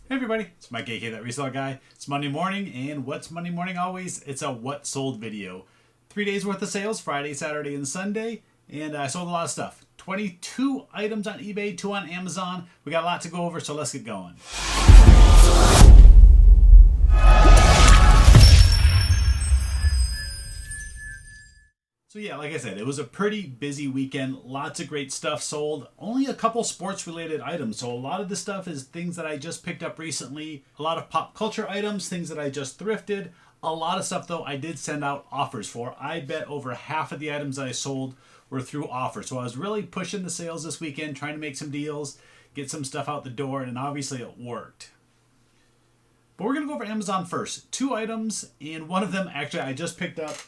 Hey everybody, it's Mike aka That Reseller Guy. It's Monday morning, and what's Monday morning always? It's a what sold video. 3 days worth of sales, Friday, Saturday, and Sunday, and I sold a lot of stuff. 22 items on eBay, 2 on Amazon. We got a lot to go over, so let's get going. So yeah, like I said, it was a pretty busy weekend. Lots of great stuff sold. Only a couple sports related items. So a lot of the stuff is things that I just picked up recently. A lot of pop culture items, things that I just thrifted. A lot of stuff though I did send out offers for. I bet over half of the items that I sold were through offers. So I was really pushing the sales this weekend, trying to make some deals, get some stuff out the door, and obviously it worked. But we're gonna go over Amazon first. 2 items, and one of them actually I just picked up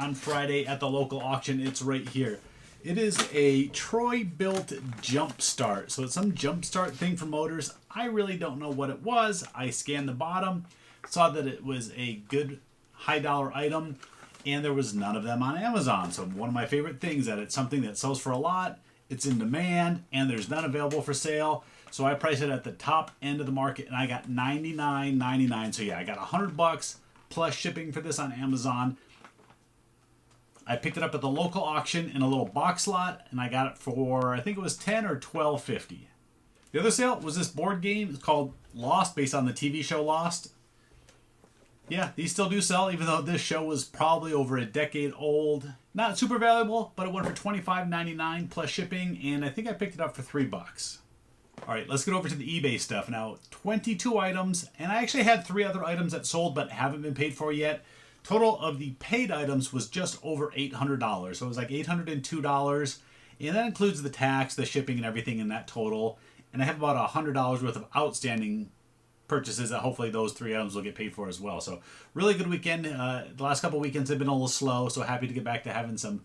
on Friday at the local auction. It's right here. It is a Troy built jump start. So it's some jump start thing for motors. I really don't know what it was. I scanned the bottom, saw that it was a good high dollar item, and there was none of them on Amazon. So one of my favorite things, that it's something that sells for a lot, it's in demand, and there's none available for sale. So I priced it at the top end of the market, and I got $99.99. So yeah, I got $100 plus shipping for this on Amazon. I picked it up at the local auction in a little box lot, and I got it for, I think it was $10 or $12.50. The other sale was this board game. It's called Lost, based on the TV show Lost. Yeah, these still do sell, even though this show was probably over a decade old. Not super valuable, but it went for $25.99 plus shipping, and I think I picked it up for $3. All right, let's get over to the eBay stuff now. 22 items, and I actually had 3 other items that sold but haven't been paid for yet. Total of the paid items was just over $800. So it was like $802. And that includes the tax, the shipping, and everything in that total. And I have about $100 worth of outstanding purchases that hopefully those 3 items will get paid for as well. So really good weekend. The last couple weekends have been a little slow. So happy to get back to having some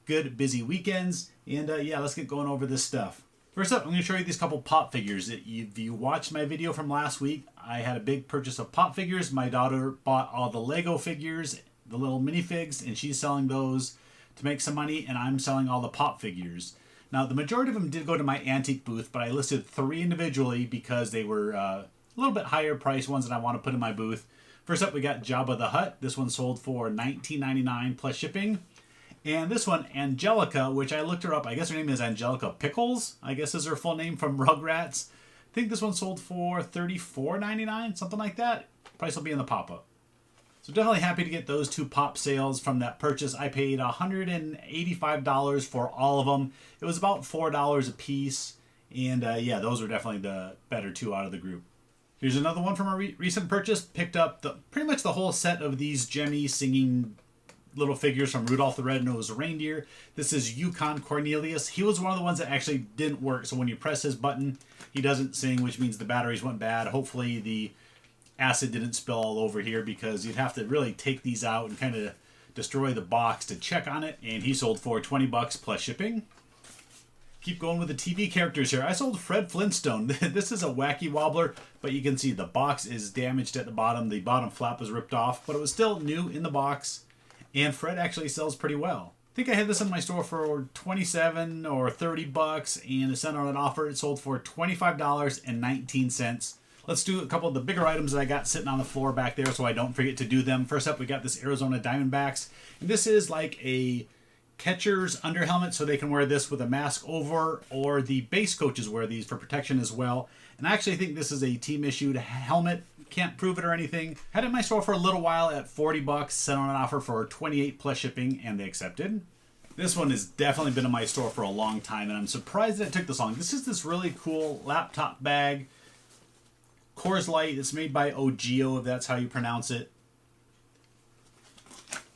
good, busy weekends. And yeah, let's get going over this stuff. First up, I'm going to show you these couple pop figures. If you watched my video from last week, I had a big purchase of pop figures. My daughter bought all the Lego figures, the little minifigs, and she's selling those to make some money, and I'm selling all the pop figures. Now, the majority of them did go to my antique booth, but I listed 3 individually because they were a little bit higher price ones that I want to put in my booth. First up, we got Jabba the Hutt. This one sold for $19.99 plus shipping. And this one, Angelica, which I looked her up. I guess her name is Angelica Pickles, I guess is her full name, from Rugrats. I think this one sold for $34.99, something like that. Price will be in the pop-up. So definitely happy to get those 2 pop sales from that purchase. I paid $185 for all of them. It was about $4 a piece. And yeah, those were definitely the better 2 out of the group. Here's another one from a recent purchase. Picked up pretty much the whole set of these Jemmy singing little figures from Rudolph the Red-Nosed Reindeer. This is Yukon Cornelius. He was one of the ones that actually didn't work. So when you press his button, he doesn't sing, which means the batteries went bad. Hopefully the acid didn't spill all over here, because you'd have to really take these out and kind of destroy the box to check on it. And he sold for $20 plus shipping. Keep going with the TV characters here. I sold Fred Flintstone. This is a wacky wobbler, but you can see the box is damaged at the bottom. The bottom flap was ripped off, but it was still new in the box. And Fred actually sells pretty well. I think I had this in my store for $27 or $30, and it's sent on an offer. It sold for $25.19. Let's do a couple of the bigger items that I got sitting on the floor back there so I don't forget to do them. First up, we got this Arizona Diamondbacks. And this is like a catcher's under helmet, so they can wear this with a mask over, or the base coaches wear these for protection as well. And I actually think this is a team-issued helmet. Can't prove it or anything. Had it in my store for a little while at $40, sent on an offer for $28 plus shipping, and they accepted. This one has definitely been in my store for a long time, and I'm surprised that it took this long. This is this really cool laptop bag. Coors Light. It's made by Ogio, if that's how you pronounce it.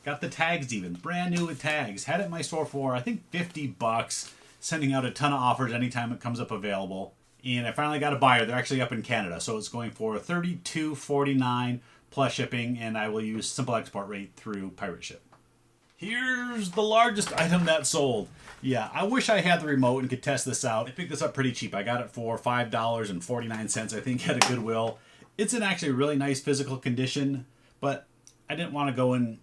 Got the tags even. Brand new with tags. Had it in my store for, I think, $50. Sending out a ton of offers anytime it comes up available. And I finally got a buyer. They're actually up in Canada, so it's going for $32.49 plus shipping, and I will use simple export rate through Pirate Ship. Here's the largest item that sold. Yeah, I wish I had the remote and could test this out. I picked this up pretty cheap. I got it for $5.49, I think, at a Goodwill. It's in actually really nice physical condition, but I didn't want to go and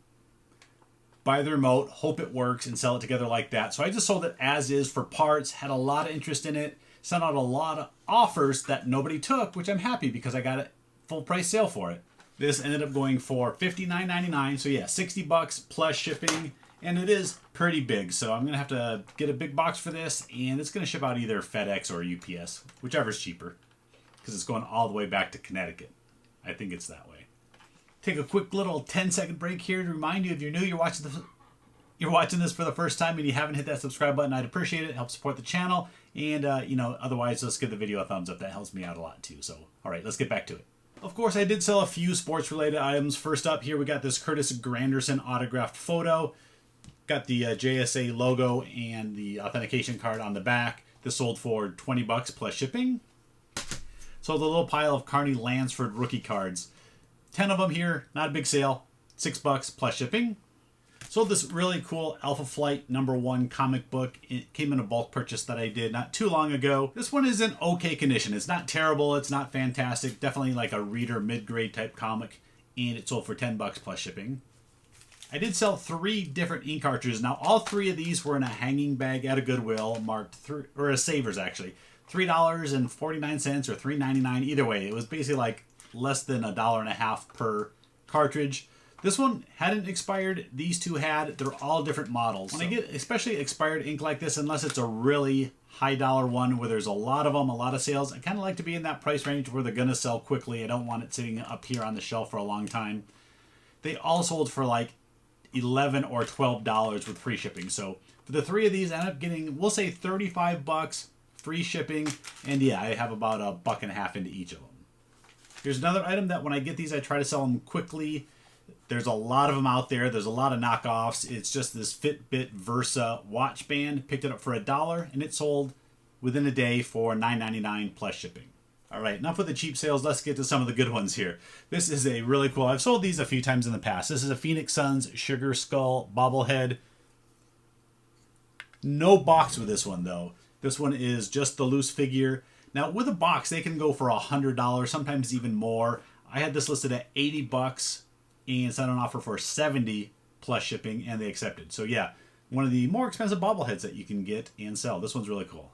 buy the remote, hope it works, and sell it together like that. So I just sold it as is for parts, had a lot of interest in it. Sent out a lot of offers that nobody took, which I'm happy because I got it full price sale for it. This ended up going for $59.99. So yeah, $60 plus shipping. And it is pretty big, so I'm going to have to get a big box for this, and it's going to ship out either FedEx or UPS, whichever's cheaper, because it's going all the way back to Connecticut. I think it's that way. Take a quick little 10-second break here to remind you, if you're new, you're watching this for the first time and you haven't hit that subscribe button, I'd appreciate it. Help support the channel, and otherwise, let's give the video a thumbs up. That helps me out a lot too. So, all right, let's get back to it. Of course, I did sell a few sports-related items. First up here, we got this Curtis Granderson autographed photo. Got the JSA logo and the authentication card on the back. This sold for $20 plus shipping. Sold a little pile of Carney Lansford rookie cards. 10 of them here, not a big sale. $6 plus shipping. Sold this really cool Alpha Flight #1 comic book. It came in a bulk purchase that I did not too long ago. This one is in okay condition. It's not terrible. It's not fantastic. Definitely like a reader mid-grade type comic. And it sold for $10 plus shipping. I did sell 3 different ink cartridges. Now, all 3 of these were in a hanging bag at a Goodwill, marked or a Savers actually, $3.49 or $3.99. Either way, it was basically like less than $1.50 per cartridge. This one hadn't expired. These 2 had. They're all different models. When I get especially expired ink like this, unless it's a really high dollar one where there's a lot of them, a lot of sales, I kind of like to be in that price range where they're gonna sell quickly. I don't want it sitting up here on the shelf for a long time. They all sold for like $11 or $12 with free shipping. So for the 3 of these, I ended up getting, we'll say $35 free shipping. And yeah, I have about $1.50 into each of them. Here's another item that when I get these, I try to sell them quickly. There's a lot of them out there. There's a lot of knockoffs. It's just this Fitbit Versa watch band. Picked it up for $1 and it sold within a day for $9.99 plus shipping. All right, enough with the cheap sales. Let's get to some of the good ones here. This is a really cool, I've sold these a few times in the past. This is a Phoenix Suns Sugar Skull bobblehead. No box with this one though. This one is just the loose figure. Now with a box, they can go for $100, sometimes even more. I had this listed at $80 and sent an offer for $70 plus shipping, and they accepted. So yeah, one of the more expensive bobbleheads that you can get and sell. This one's really cool.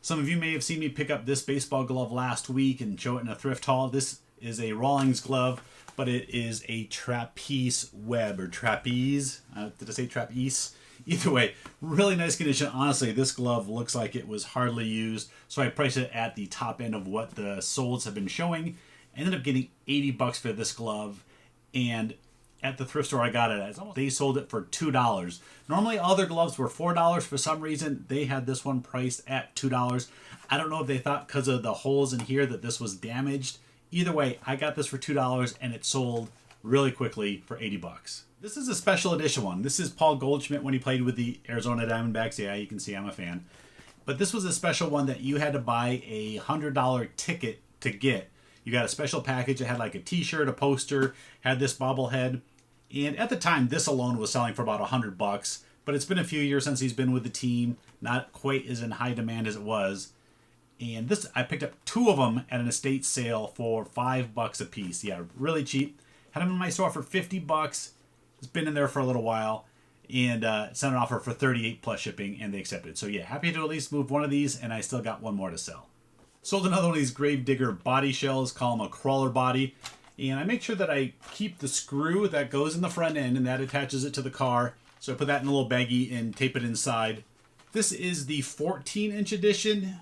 Some of you may have seen me pick up this baseball glove last week and show it in a thrift haul. This is a Rawlings glove, but it is a trapeze web or trapeze. Did I say trapeze? Either way, really nice condition. Honestly, this glove looks like it was hardly used. So I priced it at the top end of what the solds have been showing. I ended up getting $80 for this glove. And at the thrift store I got it at, they sold it for $2. Normally other gloves were $4. For some reason, they had this one priced at $2. I don't know if they thought because of the holes in here that this was damaged. Either way, I got this for $2 and it sold really quickly for $80. This is a special edition one. This is Paul Goldschmidt when he played with the Arizona Diamondbacks. Yeah, you can see I'm a fan. But this was a special one that you had to buy a $100 ticket to get. You got a special package. It had like a t-shirt, a poster, had this bobblehead. And at the time, this alone was selling for about $100, but it's been a few years since he's been with the team. Not quite as in high demand as it was. And this, I picked up 2 of them at an estate sale for $5 a piece. Yeah, really cheap. Had them in my store for $50. It's been in there for a little while. And sent an offer for $38 plus shipping, and they accepted. So yeah, happy to at least move one of these, and I still got one more to sell. Sold another one of these Gravedigger body shells, call them a crawler body. And I make sure that I keep the screw that goes in the front end and that attaches it to the car. So I put that in a little baggie and tape it inside. This is the 14-inch edition.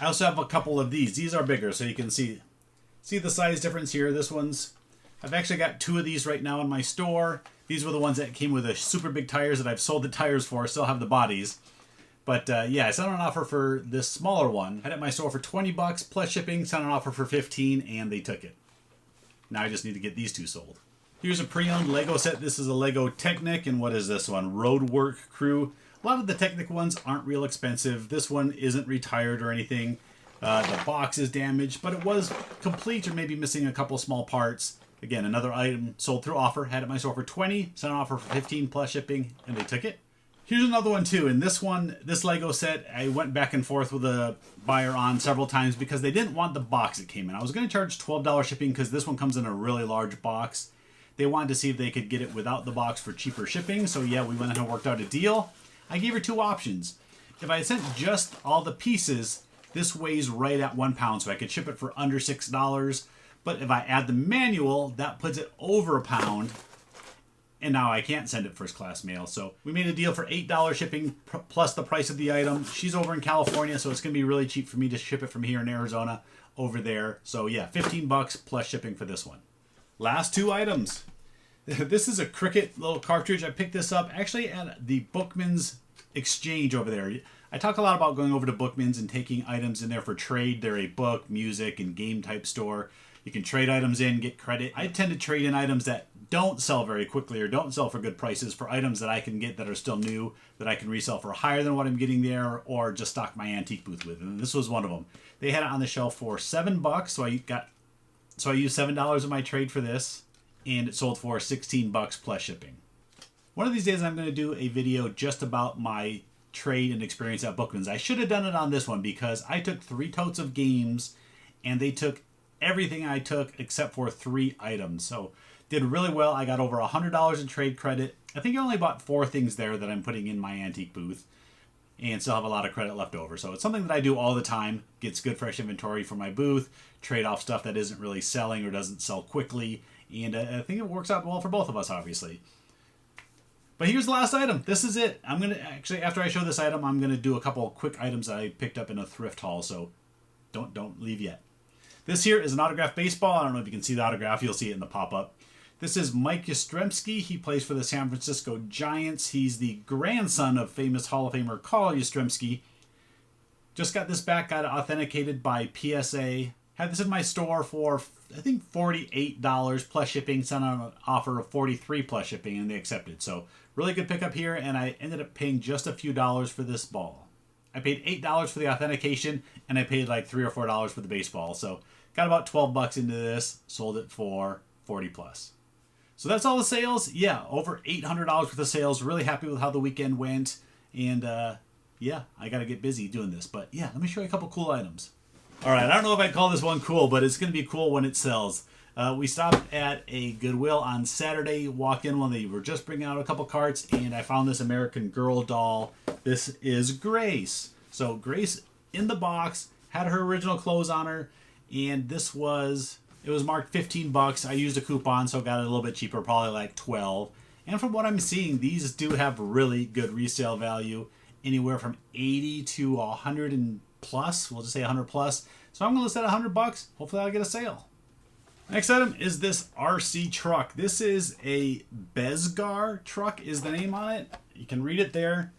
I also have a couple of these. These are bigger, so you can see the size difference here. This one's, I've actually got 2 of these right now in my store. These were the ones that came with the super big tires that I've sold the tires for. Still have the bodies. But yeah, I sent an offer for this smaller one. Had it at my store for $20 plus shipping. Sent an offer for $15, and they took it. Now I just need to get these 2 sold. Here's a pre-owned Lego set. This is a Lego Technic, and what is this one? Roadwork Crew. A lot of the Technic ones aren't real expensive. This one isn't retired or anything. The box is damaged, but it was complete or maybe missing a couple small parts. Again, another item sold through offer. Had it at my store for $20. Sent an offer for $15 plus shipping, and they took it. Here's another one too, and this one, this Lego set, I went back and forth with a buyer on several times because they didn't want the box it came in. I was going to charge $12 shipping because this one comes in a really large box. They wanted to see if they could get it without the box for cheaper shipping, so yeah, we went ahead and worked out a deal. I gave her 2 options. If I had sent just all the pieces, This weighs right at 1 pound, so I could ship it for under $6. But if I add the manual, that puts it over a pound. And now I can't send it first class mail. So we made a deal for $8 shipping plus the price of the item. She's over in California, so it's going to be really cheap for me to ship it from here in Arizona over there. So yeah, $15 plus shipping for this one. Last two items. This is a Qriket little cartridge. I picked this up actually at the Bookmans exchange over there. I talk a lot about going over to Bookmans and taking items in there for trade. They're a book, music, and game type store. You can trade items in, get credit. I tend to trade in items that don't sell very quickly or don't sell for good prices for items that I can get that are still new, that I can resell for higher than what I'm getting there, or just stock my antique booth with. And this was one of them. They had it on the shelf for $7, so I used $7 of my trade for this, and it sold for $16 plus shipping. One of these days I'm going to do a video just about my trade and experience at Bookmans. I should have done it on this one because I took 3 totes of games and they took everything I took except for 3 items. So did really well. I got over $100 in trade credit. I think I only bought 4 things there that I'm putting in my antique booth and still have a lot of credit left over. So it's something that I do all the time. Gets good fresh inventory for my booth, trade off stuff that isn't really selling or doesn't sell quickly. And I think it works out well for both of us, obviously. But here's the last item. This is it. I'm going to actually, after I show this item, I'm going to do a couple of quick items that I picked up in a thrift haul. So don't leave yet. This here is an autographed baseball. I don't know if you can see the autograph. You'll see it in the pop-up. This is Mike Yastrzemski. He plays for the San Francisco Giants. He's the grandson of famous Hall of Famer Carl Yastrzemski. Just got this back. Got it authenticated by PSA. Had this in my store for, I think, $48 plus shipping. Sent on an offer of $43 plus shipping, and they accepted. So really good pickup here, and I ended up paying just a few dollars for this ball. I paid $8 for the authentication, and I paid like $3 or $4 for the baseball. So got about $12 into this. Sold it for $40 plus. So that's all the sales. Yeah, over $800 worth of sales. Really happy with how the weekend went. And yeah, I got to get busy doing this. But yeah, let me show you a couple cool items. All right, I don't know if I'd call this one cool, but it's going to be cool when it sells. We stopped at a Goodwill on Saturday, walked in when they were just bringing out a couple carts, and I found this American Girl doll. This is Grace. So Grace in the box, had her original clothes on her, and it was marked $15. I used a coupon, so got it a little bit cheaper, probably like $12. And from what I'm seeing, these do have really good resale value, anywhere from $80 to $100 and plus. We'll just say $100 plus. So I'm going to list at $100. Hopefully I'll get a sale. Next item is this RC truck. This is a Bezgar truck is the name on it. You can read it there.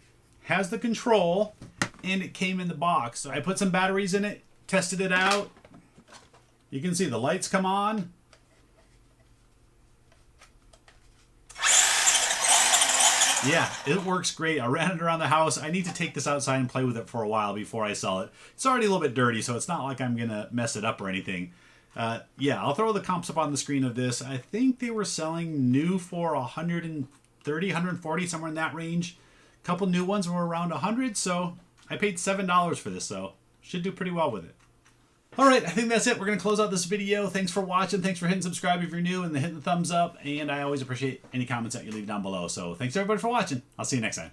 Has the control, and it came in the box. So I put some batteries in it, tested it out. You can see the lights come on. Yeah, it works great. I ran it around the house. I need to take this outside and play with it for a while before I sell it. It's already a little bit dirty, so it's not like I'm going to mess it up or anything. Yeah, I'll throw the comps up on the screen of this. I think they were selling new for $130, $140, somewhere in that range. A couple new ones were around $100, so I paid $7 for this, so should do pretty well with it. All right, I think that's it. We're going to close out this video. Thanks for watching. Thanks for hitting subscribe if you're new and hitting the thumbs up. And I always appreciate any comments that you leave down below. So thanks everybody for watching. I'll see you next time.